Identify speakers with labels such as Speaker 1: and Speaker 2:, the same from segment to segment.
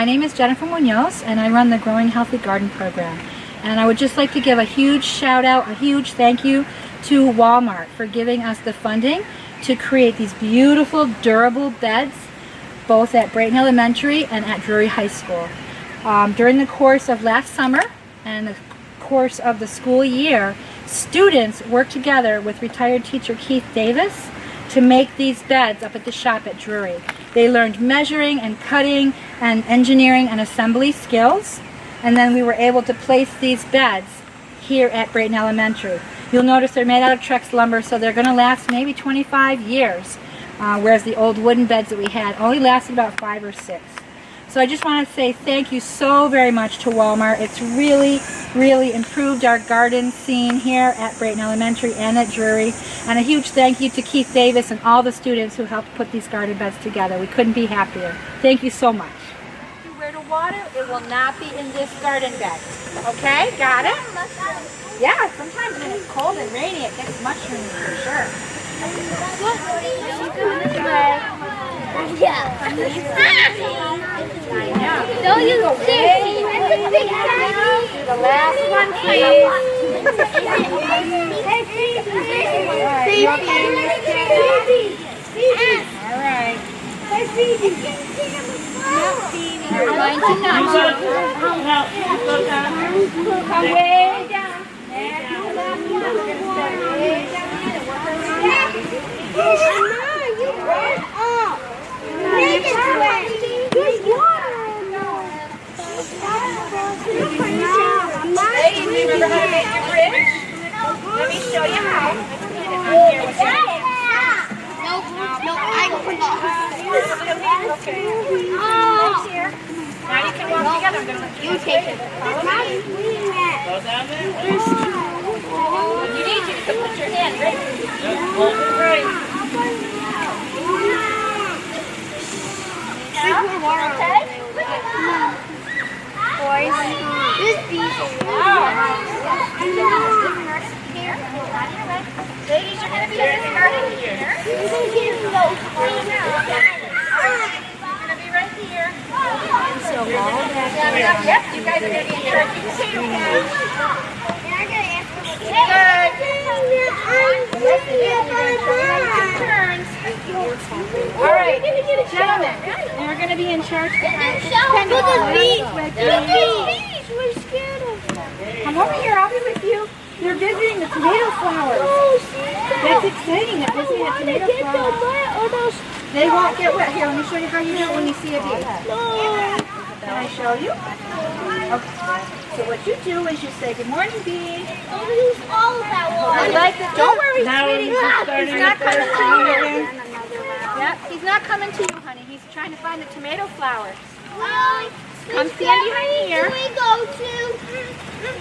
Speaker 1: name is Jennifer Munoz, and I run the Growing Healthy Garden program. And I would just like to give a huge shout out, a huge thank you to Walmart for giving us the funding to create these beautiful, durable beds, both at Brayton Elementary and at Drury High School. During the course of last summer and the course of the school year, students worked together with retired teacher Keith Davis to make these beds up at the shop at Drury. They learned measuring and cutting and engineering and assembly skills, and then we were able to place these beds here at Brayton Elementary. You'll notice they're made out of Trex lumber, so they're going to last maybe 25 years, whereas the old wooden beds that we had only lasted about 5 or 6. So I just want to say thank you so very much to Walmart. It's really, really improved our garden scene here at Brayton Elementary and at Drury. And a huge thank you to Keith Davis and all the students who helped put these garden beds together. We couldn't be happier. Thank you so much. Where to water, it will not be in this garden bed. Okay, got it? Yeah, sometimes when it's cold and rainy, it gets mushrooms for sure.
Speaker 2: Yeah.
Speaker 1: No, you go way. Do the last one, please. All right. You're going to nudge. Come way down. Remember how to make your bridge? Let me show you how.
Speaker 2: Nope, I forgot.
Speaker 1: Okay. Here. Now you can walk together. I'm going to let you take it.
Speaker 3: Go down there.
Speaker 1: You need to put your hand right here.
Speaker 3: Hold it right.
Speaker 1: Okay?
Speaker 2: Boys, this beach is
Speaker 1: Here. Ladies, you're going to be in the garden here. You're going to be right here. So yep, you guys are going to be in charge of the potato patch. Turns. All right, gentlemen, and we're going to be in charge of the
Speaker 2: We're scared of them.
Speaker 1: Come over here, I'll be with you. They're visiting the tomato flowers. That's exciting, they're visiting the tomato flowers. They won't get wet. Here, let me show you how you do it when you see a bee. Can I show you? Okay. So what you do is you say, good morning, bee.
Speaker 2: All of that water.
Speaker 1: I like it. Don't worry, sweetie.
Speaker 3: He's
Speaker 1: not coming to you. Yep, he's not coming to you, honey. He's trying to find the tomato flowers. Come stand behind here.
Speaker 2: We go to.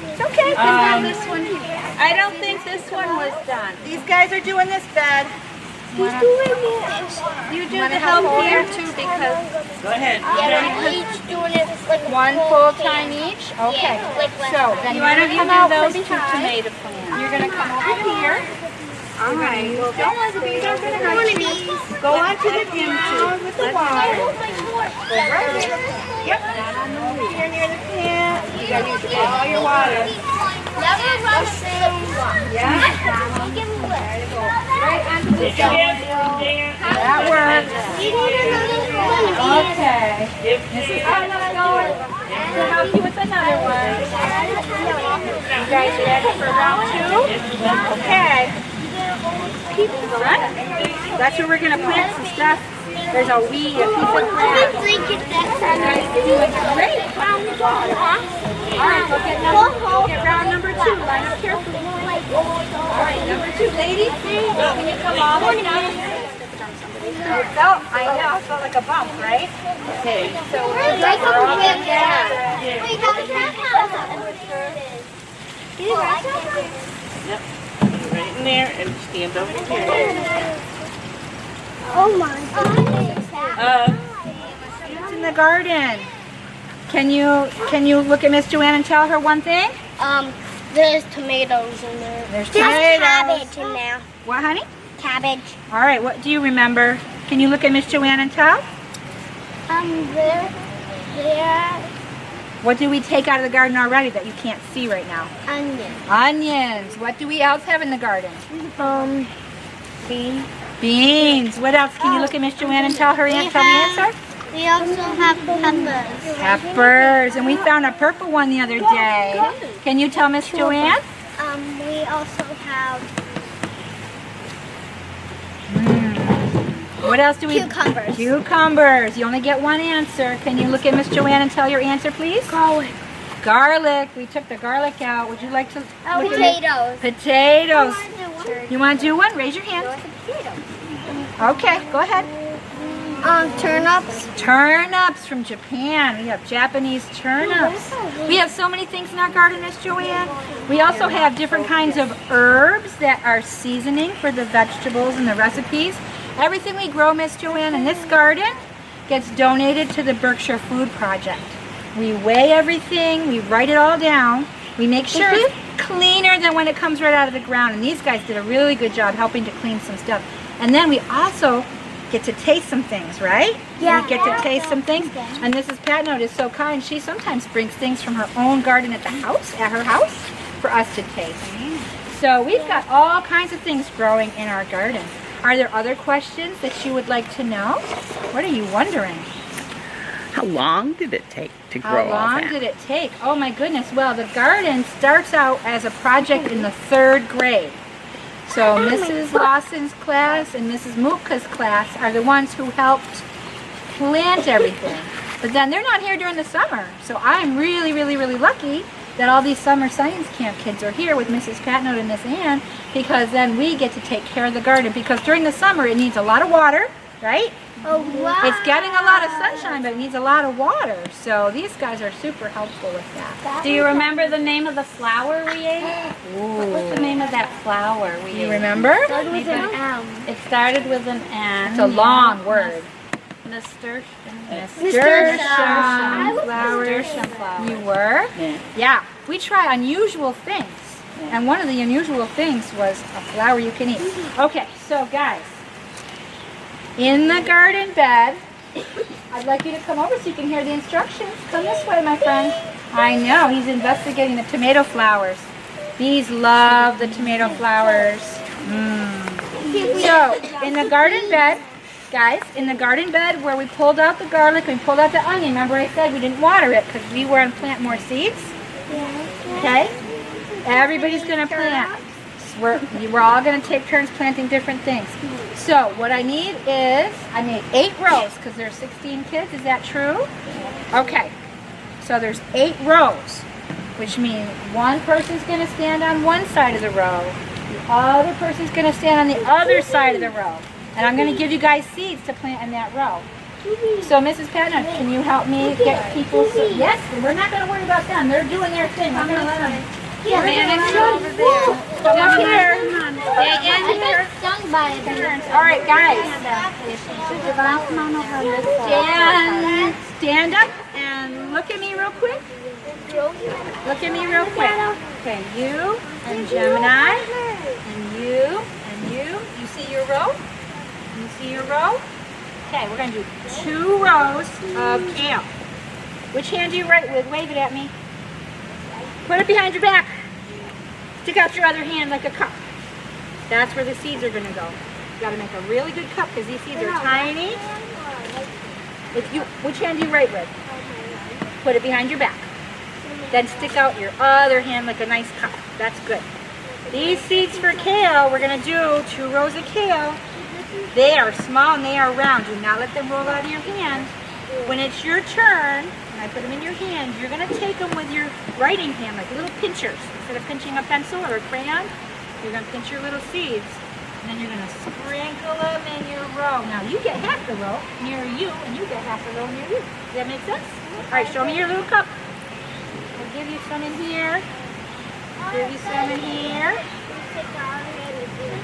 Speaker 1: It's okay. Put this one here.
Speaker 4: I don't think this one was done.
Speaker 1: These guys are doing this bed.
Speaker 2: He's doing this.
Speaker 4: You do the help here too because
Speaker 3: Go ahead.
Speaker 2: Yeah, we're each doing it like
Speaker 1: One full time each? Okay. So then
Speaker 4: you
Speaker 1: you're
Speaker 4: want
Speaker 1: going
Speaker 4: to
Speaker 1: to come
Speaker 4: do
Speaker 1: out
Speaker 4: those
Speaker 1: from
Speaker 4: two
Speaker 1: behind.
Speaker 4: tomato plants.
Speaker 1: You're going to come over here. All right. Don't let the bees are going to
Speaker 2: one
Speaker 1: hurt
Speaker 2: of
Speaker 1: you.
Speaker 2: these.
Speaker 1: Go onto the ground with the water. Go right here. Yep. Here near the plant. You got to use all your water.
Speaker 2: Never run same.
Speaker 1: Yeah.
Speaker 2: Make it wet.
Speaker 1: Right onto the stone. That works.
Speaker 2: You need another one.
Speaker 1: Okay. This is how I'm going to help you with another one. You guys ready for round 2? Okay. That's where we're going to plant some stuff. There's a weed, a piece of grass. Great. All right, go get round number 2. Line up carefully. All right, number 2. Ladies, can you come all the way down here? I know, it felt like a bump, right?
Speaker 3: Okay.
Speaker 1: So we're all going together.
Speaker 2: We got a grandpa.
Speaker 3: Yep. Right in there and stand over here.
Speaker 2: Oh my God.
Speaker 1: It's in the garden. Can you look at Miss Joanne and tell her one thing?
Speaker 2: There's tomatoes in there.
Speaker 1: There's
Speaker 2: cabbage in there.
Speaker 1: What, honey?
Speaker 2: Cabbage.
Speaker 1: All right, what do you remember? Can you look at Miss Joanne and tell?
Speaker 2: There. There
Speaker 1: What do we take out of the garden already that you can't see right now?
Speaker 2: onion.
Speaker 1: Onions. What do we else have in the garden?
Speaker 2: Beans.
Speaker 1: Beans. What else? Can you look at Miss Joanne and tell her tell the answer?
Speaker 2: We also have peppers.
Speaker 1: Peppers. And we found a purple one the other day. Can you tell Miss Joanne?
Speaker 2: We also have
Speaker 1: What else do we?
Speaker 2: cucumbers.
Speaker 1: Cucumbers. You only get one answer. Can you look at Miss Joanne and tell your answer, please?
Speaker 2: Garlic.
Speaker 1: Garlic. We took the garlic out. Would you like to?
Speaker 2: Potatoes.
Speaker 1: Potatoes. You want to do one? Raise your hand. Okay, go ahead.
Speaker 2: Turnips.
Speaker 1: Turnips from Japan. We have Japanese turnips. We have so many things in our garden, Miss Joanne. We also have different kinds of herbs that are seasoning for the vegetables and the recipes. Everything we grow, Miss Joanne, in this garden gets donated to the Berkshire Food Project. We weigh everything, we write it all down, we make sure it's cleaner than when it comes right out of the ground. And these guys did a really good job helping to clean some stuff. And then we also get to taste some things, right?
Speaker 2: Yeah.
Speaker 1: We get to taste some things. And Mrs. Patnote is so kind. She sometimes brings things from her own garden at her house, for us to taste. So we've got all kinds of things growing in our garden. Are there other questions that you would like to know? What are you wondering?
Speaker 3: How long did it take to grow all
Speaker 1: How long
Speaker 3: that?
Speaker 1: did it take? Oh my goodness. Well, the garden starts out as a project in the 3rd grade. So Mrs. Lawson's class and Mrs. Mupka's class are the ones who helped plant everything. But then they're not here during the summer. So I'm really, really, really lucky that all these summer science camp kids are here with Mrs. Patnote and Miss Ann, because then we get to take care of the garden. Because during the summer it needs a lot of water, right?
Speaker 2: Oh, wow.
Speaker 1: It's getting a lot of sunshine, but it needs a lot of water. So these guys are super helpful with that.
Speaker 4: Do you remember the name of the flower we ate? What was the name of that flower we ate?
Speaker 1: You remember?
Speaker 4: It started with an N.
Speaker 1: It's a long word.
Speaker 4: Nasturtium.
Speaker 1: Nasturtium
Speaker 4: Flowers.
Speaker 1: flowers. You were? Yeah. We try unusual things. And one of the unusual things was a flower you can eat. Okay, so guys, in the garden bed, I'd like you to come over so you can hear the instructions. Come this way, my friend. I know, he's investigating the tomato flowers. Bees love the tomato flowers. So, in the garden bed, guys, in the garden bed where we pulled out the garlic and we pulled out the onion, remember I said we didn't water it because we were going to plant more seeds? Okay? Everybody's going to plant. We're all going to take turns planting different things. So what I need is, I made 8 rows because there's 16 kids. Is that true? Okay. So there's 8 rows, which means one person's going to stand on one side of the row. The other person's going to stand on the other side of the row. And I'm going to give you guys seeds to plant in that row. So Mrs. Patnote, can you help me get people? Yes, we're not going to worry about them. They're doing their thing. I'm going to let them.
Speaker 4: Come up here.
Speaker 1: All right, guys. Stand up and look at me real quick. Look at me real quick. Okay, you and Gemini, and you and you. You see your row? You see your row? Okay, we're going to do 2 rows of kale. Which hand do you write with? Wave it at me. Put it behind your back. Stick out your other hand like a cup. That's where the seeds are going to go. You got to make a really good cup because these seeds are tiny. Which hand do you write with? Put it behind your back. Then stick out your other hand like a nice cup. That's good. These seeds for kale, we're going to do 2 rows of kale. They are small and they are round. Do not let them roll out of your hand. When it's your turn, and I put them in your hand, you're going to take them with your writing hand, like little pinchers. Instead of pinching a pencil or a crayon, you're going to pinch your little seeds. And then you're going to sprinkle them in your row. Now you get half the row near you, and you get half the row near you. Does that make sense? All right, show me your little cup. I'll give you some in here. Give you some in here.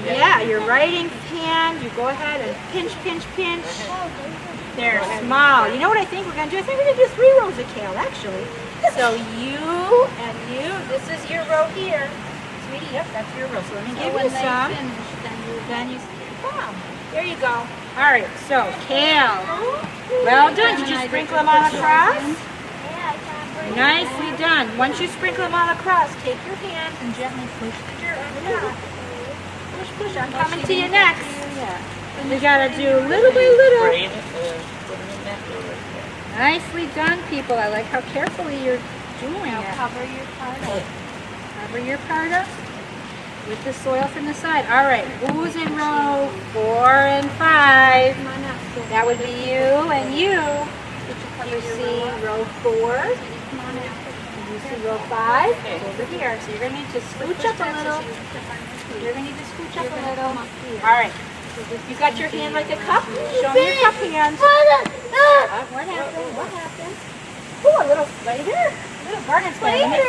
Speaker 1: Yeah, your writing hand, you go ahead and pinch, pinch, pinch. They're small. You know what I think we're going to do? I think we're going to do 3 rows of kale, actually. So you and you, this is your row here. Sweetie, yep, that's your row. So let me give you some. Then you, come on. There you go. All right, so kale. Well done. Did you sprinkle them all across? Nicely done. Once you sprinkle them all across, take your hand and gently push the dirt on top. Push, push. I'm coming to you next. We gotta do little by little.
Speaker 3: Spray it, put them in that door right there.
Speaker 1: Nicely done, people. I like how carefully you're doing it.
Speaker 4: Cover your part up.
Speaker 1: Cover your part up with the soil from the side. All right, who's in row 4 and 5? That would be you and you. You see row 4. You see row 5 over here. So you're going to need to scooch up a little. You're going to need to scooch up a little. All right. You got your hand like a cup? Show me your cup hand. What happened? What happened? Oh, a little spider. A little garden spider.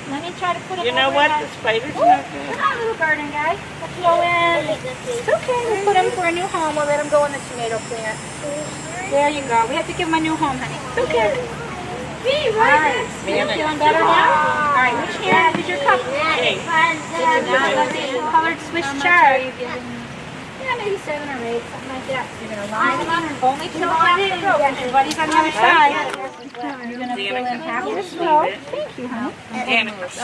Speaker 1: Let me try to put it
Speaker 3: You know what? The spider's not good.
Speaker 1: Come on, little garden guy. Let's go in. It's okay. We'll put him for a new home. We'll let him go in the tomato plant. There you go. We have to give him a new home, honey. It's okay. All right. You feeling better now? All right. Which hand is your cup?
Speaker 3: Hey.
Speaker 1: Did you not let the colored Swiss chard? Yeah, maybe 7 or 8, something like that. You're going to line them up and only fill half the row. Everybody's on the other side. You're going to fill in half this row. Thank you, honey.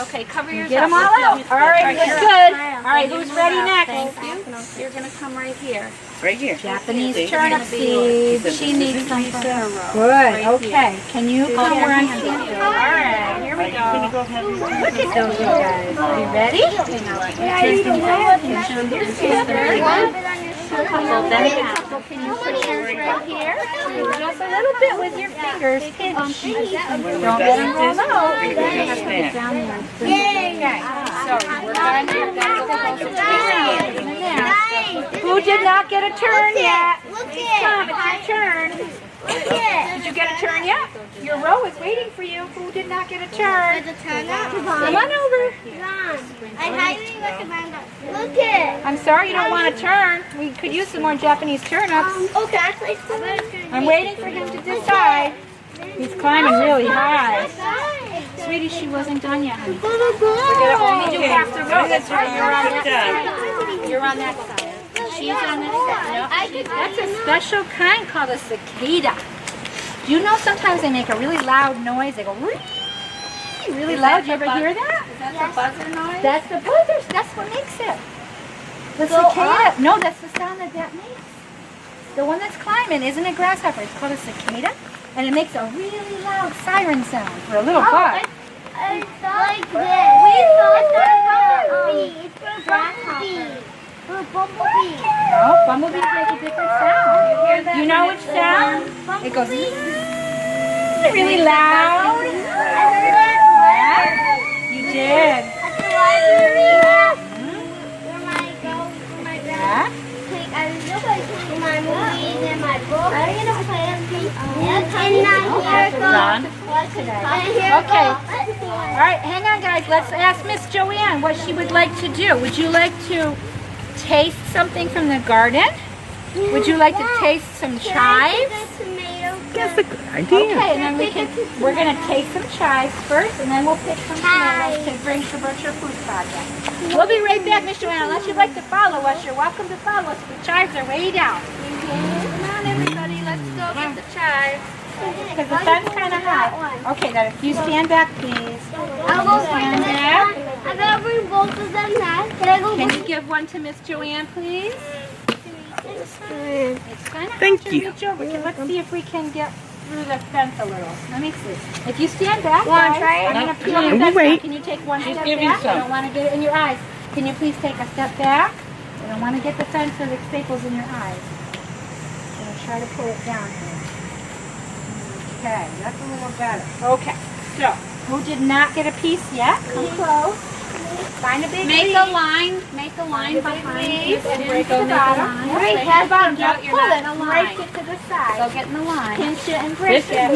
Speaker 4: Okay, cover yours
Speaker 1: Get
Speaker 4: up.
Speaker 1: them all out. All right, that's good. All right, who's ready next?
Speaker 4: Thank you. You're going to come right here.
Speaker 3: Right here.
Speaker 1: Japanese turnip seeds. She needs some for her row. Good. Okay. Can you come where I'm standing? All right. Here we go. Look at those little guys. Are you ready? Can you put yours right here? Just a little bit with your fingers. Pinch. Don't let them roll out. Okay. So we're going to Who did not get a turn yet? Please come. It's your turn. Did you get a turn yet? Your row is waiting for you. Who did not get a turn? Come on over.
Speaker 2: I highly recommend it. Look it.
Speaker 1: I'm sorry you don't want a turn. We could use some more Japanese turnips.
Speaker 2: Okay.
Speaker 1: I'm waiting for him to decide. He's climbing really high. Sweetie, she wasn't done yet, honey. We're going to only do half the row. That's right. You're on that side. You're on that side. She's on this side. That's a special kind called a cicada. Do you know sometimes they make a really loud noise? They go really loud. Do you ever hear that?
Speaker 4: Is that the buzzer noise?
Speaker 1: That's the buzzer. That's what makes it. The cicada. No, that's the sound that makes. The one that's climbing isn't a grasshopper. It's called a cicada. And it makes a really loud siren sound for a little bug.
Speaker 2: It's like this. We thought that it's for bumblebee. For bumblebee.
Speaker 1: No, bumblebees make a different sound. You know which sound? It goes really loud.
Speaker 2: I heard it.
Speaker 1: You did.
Speaker 2: At the library. Where my
Speaker 1: Yeah.
Speaker 2: I was looking my movies and my books. I'm gonna play a piece. And now here goes.
Speaker 1: Okay. All right, hang on, guys. Let's ask Miss Joanne what she would like to do. Would you like to taste something from the garden? Would you like to taste some chives?
Speaker 3: That's a good idea.
Speaker 1: Okay, and then we're going to taste some chives first, and then we'll pick some tomatoes to bring to Berkshire Food Project. We'll be right back, Miss Joanne. Unless you'd like to follow us, you're welcome to follow us. The chives are way down. Come on, everybody. Let's go get the chives. Because the sun's kind of hot. Okay, now if you stand back, please.
Speaker 2: I'll go stand back. I'm gonna bring both of them back.
Speaker 1: Can you give one to Miss Joanne, please? It's kind of hard to reach over. Let's see if we can get through the fence a little. Let me see. If you stand back, guys, I'm going to peel the fence back. Can you take one step back? I don't want to get it in your eyes. Can you please take a step back? I don't want to get the fence or the staples in your eyes. I'm going to try to pull it down here. Okay, that's a little better. Okay, so who did not get a piece yet? Come close. Find a big
Speaker 4: Make
Speaker 1: leaf.
Speaker 4: a line behind you
Speaker 1: And break it to the bottom.
Speaker 4: Right,
Speaker 1: Break the bottom.
Speaker 4: out,
Speaker 1: Don't
Speaker 4: you're
Speaker 1: pull
Speaker 4: not
Speaker 1: it.
Speaker 4: in a
Speaker 1: Break
Speaker 4: line.
Speaker 1: it to the side.
Speaker 4: Go get in the line.
Speaker 1: Pinch it and break it.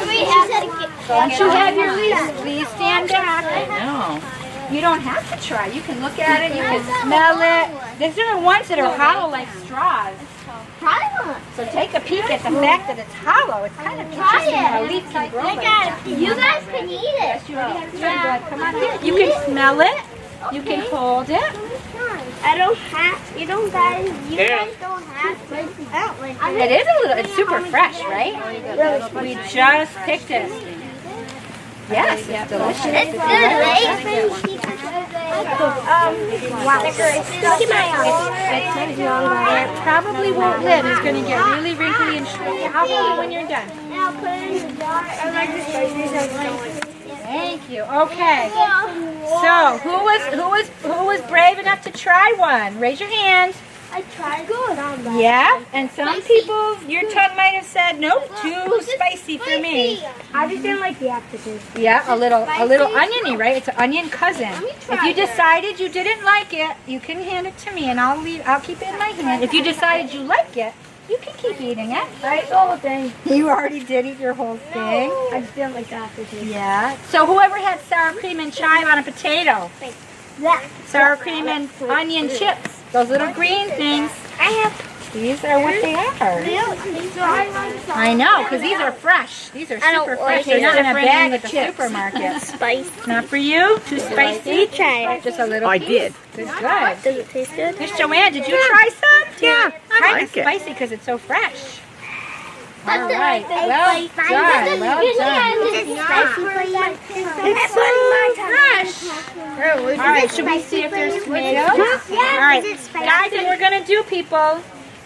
Speaker 2: We have to get.
Speaker 1: Once you have your leaf, please stand back.
Speaker 3: No.
Speaker 1: You don't have to try. You can look at it. You can smell it. There's different ones that are hollow like straws. So take a peek at the fact that it's hollow. It's kind of interesting how a leaf can grow like that.
Speaker 2: You guys can eat it.
Speaker 1: Yes, you already have to try. Come on. You can smell it. You can hold it.
Speaker 2: I don't have. You don't guys. You
Speaker 3: Yeah.
Speaker 2: guys don't have spicy. I don't like
Speaker 1: It is a little, it's super fresh, right? We just picked it. Yes, it's delicious.
Speaker 2: It's good, right?
Speaker 1: It probably won't live. It's going to get really wrinkly and shriveled. I'll hold it when you're done.
Speaker 2: Now put it in the jar. I like the spicy.
Speaker 1: Thank you. Okay. So, who was brave enough to try one? Raise your hand.
Speaker 2: I tried. Good.
Speaker 1: Yeah, and some people, your tongue might have said, nope, too spicy for me.
Speaker 2: I just didn't like the aftertaste.
Speaker 1: Yeah, a little oniony, right? It's an onion cousin. If you decided you didn't like it, you can hand it to me, and I'll keep it in my hand. If you decided you like it, you can keep eating it.
Speaker 2: I ate the whole thing.
Speaker 1: You already did eat your whole thing.
Speaker 2: I just didn't like the aftertaste.
Speaker 1: Yeah. So whoever had sour cream and chive on a potato, sour cream and onion chips, those little green things.
Speaker 2: I have.
Speaker 1: These are what they are. I know, because these are fresh. These are super fresh. They're not in a bag at the supermarket.
Speaker 2: Spice.
Speaker 1: Not for you? Too spicy?
Speaker 2: Try it.
Speaker 1: Just a little.
Speaker 3: I
Speaker 1: piece?
Speaker 3: did.
Speaker 1: Good.
Speaker 2: Does it taste good?
Speaker 1: Miss Joanne, did you try some?
Speaker 3: Yeah, I
Speaker 1: Kind
Speaker 3: like
Speaker 1: of
Speaker 3: it.
Speaker 1: spicy because it's so fresh. All
Speaker 2: That's
Speaker 1: right.
Speaker 2: it.
Speaker 1: Well done. Well done.
Speaker 2: It's so fresh.
Speaker 1: All right. Should we see if there's tomatoes? All right. Guys, what we're going to do, people,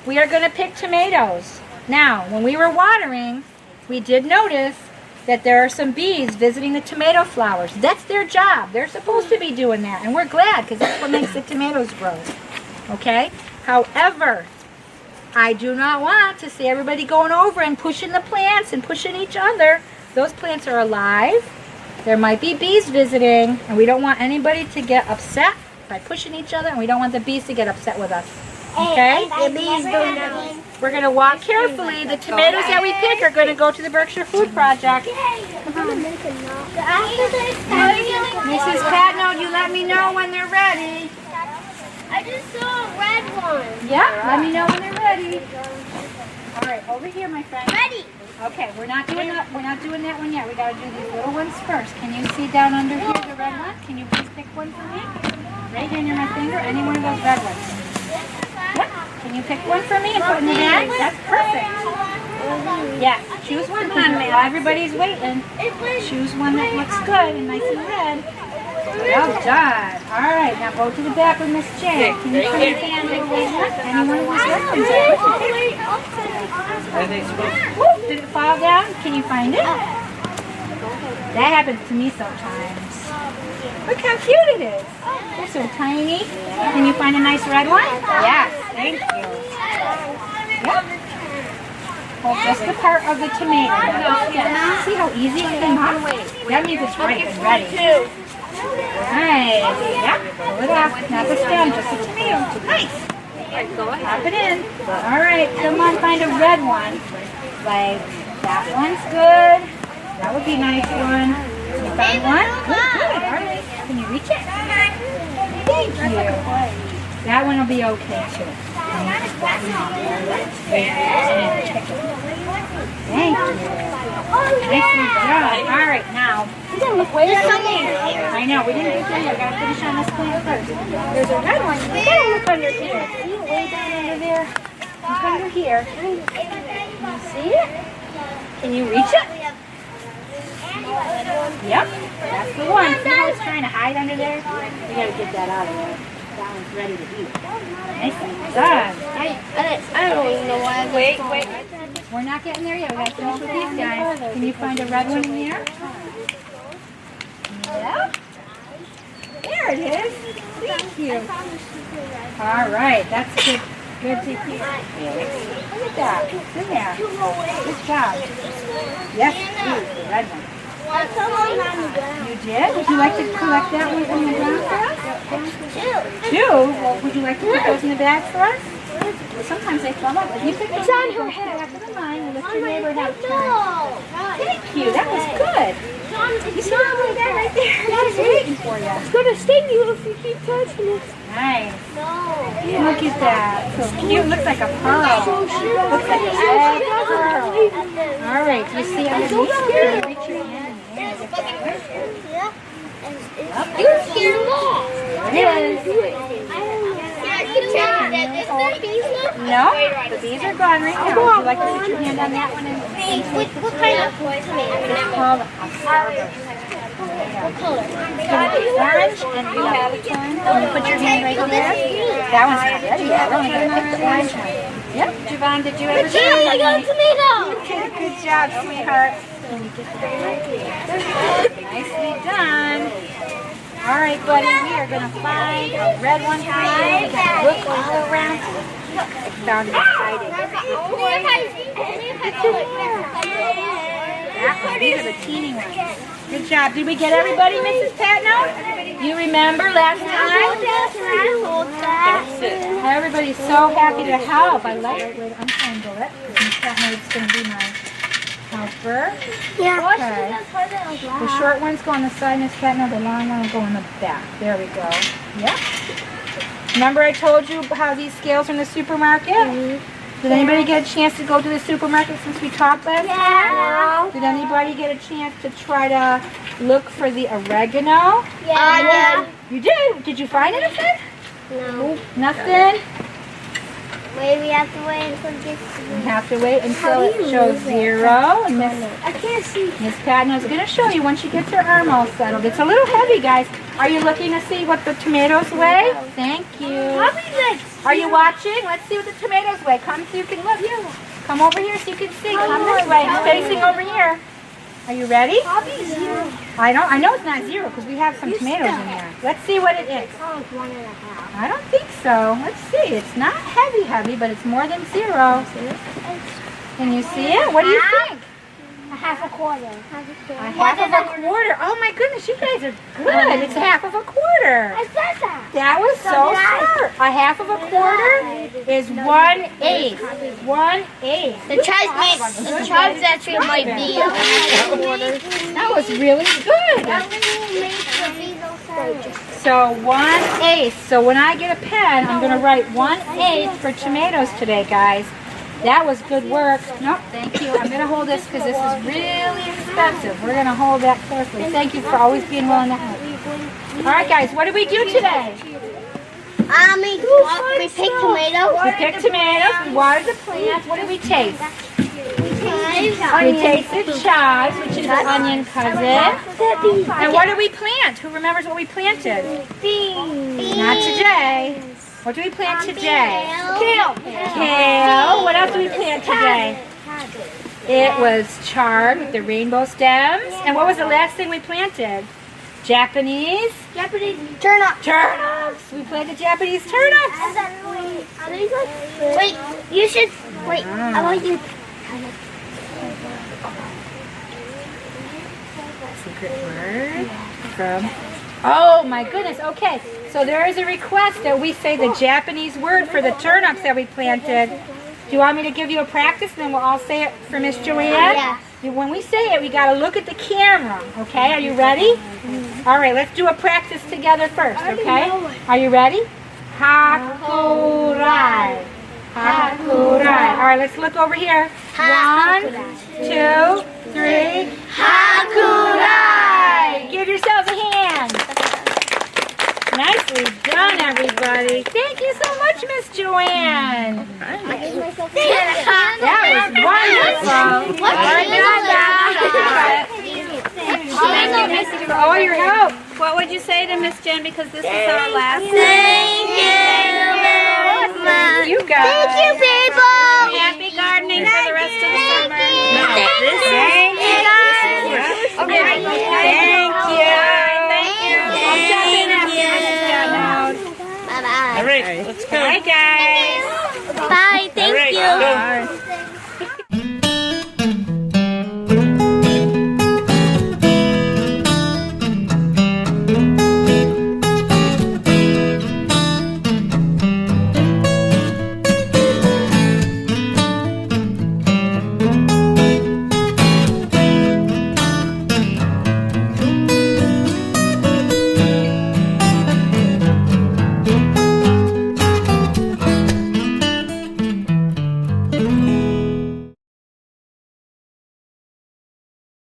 Speaker 1: we are going to pick tomatoes. Now, when we were watering, we did notice that there are some bees visiting the tomato flowers. That's their job. They're supposed to be doing that, and we're glad because that's what makes the tomatoes grow. Okay? However, I do not want to see everybody going over and pushing the plants and pushing each other. Those plants are alive. There might be bees visiting, and we don't want anybody to get upset by pushing each other, and we don't want the bees to get upset with us. Okay?
Speaker 2: The bees don't know.
Speaker 1: We're going to walk carefully. The tomatoes that we pick are going to go to the Berkshire Food Project. Mrs. Patno, you let me know when they're ready.
Speaker 2: I just saw a red one.
Speaker 1: Yeah, let me know when they're ready. All right, over here, my friend.
Speaker 2: Ready.
Speaker 1: Okay, we're not doing that one yet. We got to do these little ones first. Can you see down under here the red one? Can you please pick one for me? Right here near my finger, any one of those red ones. Yeah. Can you pick one for me and put it in the bag? That's perfect. Yeah, choose one. While everybody's waiting, choose one that looks good and nice and red. Well done. All right, now go to the back with Miss J. Can you put your hand in any one of those red ones? Woo, did it fall down? Can you find it? That happens to me sometimes. Look how cute it is. They're so tiny. Can you find a nice red one? Yes, thank you. Yep. Well, just the part of the tomato. See how easy it came off? That means it's ripe and ready. Nice. Yep. Pull it off. Not the stem, just the tomato. Nice. Pop it in. All right. Come on, find a red one. Like that one's good. That would be a nice one. Can you find one? Good. All right. Can you reach it? Thank you. That one will be okay too. Thank you. Nicely done. All right, now. I know, we didn't get there yet. We gotta finish on this plant first. There's a red one. We gotta look under here. See it way down under there? Look under here. Can you see it? Can you reach it? Yep, that's the one. See how it's trying to hide under there? We gotta get that out of there. That one's ready to eat. Nicely done.
Speaker 2: I don't even know why.
Speaker 3: Wait.
Speaker 1: We're not getting there yet. We gotta finish with these guys. Can you find a red one in there? Yeah. There it is. Thank you. All right, that's good. Good to hear. Look at that. It's in there. Good job. Yes, the red one. You did? Would you like to collect that one from the ground for us? Two? Well, would you like to put those in the bag for us? Well, sometimes they fall up. If you pick those on her head after the mine, and let your neighbor have a turn. Thank you. That was good. You see that little guy right there? He's waiting for you.
Speaker 2: It's gonna sting you if you keep touching it.
Speaker 1: Nice. Look at that. So cute. Looks like a pearl. Looks like a red pearl. All right. Do you see underneath here? Reach your hand in there.
Speaker 2: You're scared off.
Speaker 1: There it is.
Speaker 2: there bees left?
Speaker 1: No, the bees are gone right now. Would you like to put your hand on that one?
Speaker 2: What kind of tomato?
Speaker 1: Called
Speaker 2: What color?
Speaker 1: orange, and you have it, Karen. Can you put your hand right there? That one's not ready yet. We're only going to put the orange one. Yep. Javon, did you ever do
Speaker 2: I got a tomato!
Speaker 1: Good job, sweetheart. Nicely done. All right, buddy, we are going to find a red one for you. We're going to look all around. Found it exciting. These are the teeny ones. Good job. Did we get everybody, Mrs. Patno? You remember last time?
Speaker 3: That's it.
Speaker 1: Everybody's so happy to help. I like it. Wait, untangle it. Miss Patno is going to be my helper.
Speaker 2: Yeah.
Speaker 1: Okay. The short ones go on the side, Miss Patno. The long one will go in the back. There we go. Yep. Remember I told you how these scales are in the supermarket? Did anybody get a chance to go to the supermarket since we talked last time? Did anybody get a chance to try to look for the oregano?
Speaker 2: Yeah.
Speaker 1: You did? Did you find anything?
Speaker 2: No.
Speaker 1: Nothing?
Speaker 2: Wait, we have to wait until it gets to
Speaker 1: You have to wait until it shows 0. And
Speaker 2: I can't see.
Speaker 1: Miss Patno's going to show you when she gets her arm all settled. It's a little heavy, guys. Are you looking to see what the tomatoes weigh? Thank you. Are you watching? Let's see what the tomatoes weigh. Come so you can look. Come over here so you can see. Come this way. It's facing over here. Are you ready? I know it's not 0 because we have some tomatoes in there. Let's see what it is.
Speaker 2: Oh, it's 1.5.
Speaker 1: I don't think so. Let's see. It's not heavy, but it's more than 0. Can you see it? What do you think?
Speaker 2: A half a quarter.
Speaker 1: A half of a quarter. Oh my goodness, you guys are good. It's half of a quarter.
Speaker 2: I said that.
Speaker 1: That was so smart. A half of a quarter is 1/8. 1/8.
Speaker 2: The tribes actually might be a half a quarter.
Speaker 1: That was really good. So 1/8. So when I get a pen, I'm going to write 1/8 for tomatoes today, guys. That was good work. Nope, thank you. I'm going to hold this because this is really expensive. We're going to hold that carefully. Thank you for always being willing to help. All right, guys, what did we do today?
Speaker 2: We picked tomatoes.
Speaker 1: We picked tomatoes. We watered the plants. What did we taste? We tasted chives, which is an onion cousin. And what did we plant? Who remembers what we planted?
Speaker 2: Beans.
Speaker 1: Not today. What do we plant today?
Speaker 2: Kale.
Speaker 1: Kale. What else did we plant today? It was chard with the rainbow stems. And what was the last thing we planted? Japanese
Speaker 2: Turnip.
Speaker 1: turnips. We planted Japanese turnips.
Speaker 2: Wait, you should. Wait, I want you.
Speaker 1: Secret word from. Oh my goodness. Okay. So there is a request that we say the Japanese word for the turnips that we planted. Do you want me to give you a practice and then we'll all say it for Miss Joanne?
Speaker 2: Yeah.
Speaker 1: When we say it, we got to look at the camera. Okay, are you ready? All right, let's do a practice together first, okay? Are you ready? Hakurai. Hakurai. All right, let's look over here. 1, 2, 3. Hakurai. Give yourselves a hand. Nicely done, everybody. Thank you so much, Miss Joanne. That was wonderful. All right, thank you, Miss, for all your help.
Speaker 4: What would you say to Miss Jen because this is our last
Speaker 2: Thank you very much.
Speaker 1: You guys.
Speaker 2: Thank you, people.
Speaker 4: Happy gardening for the rest of the summer.
Speaker 1: Thank you, guys. Okay. Thank you.
Speaker 4: Thank you.
Speaker 1: I'll jump in after this done.
Speaker 2: Bye-bye.
Speaker 3: All right, let's go.
Speaker 1: Bye, guys.
Speaker 2: Bye, thank
Speaker 3: All right,
Speaker 2: you.
Speaker 3: go.
Speaker 1: Bye.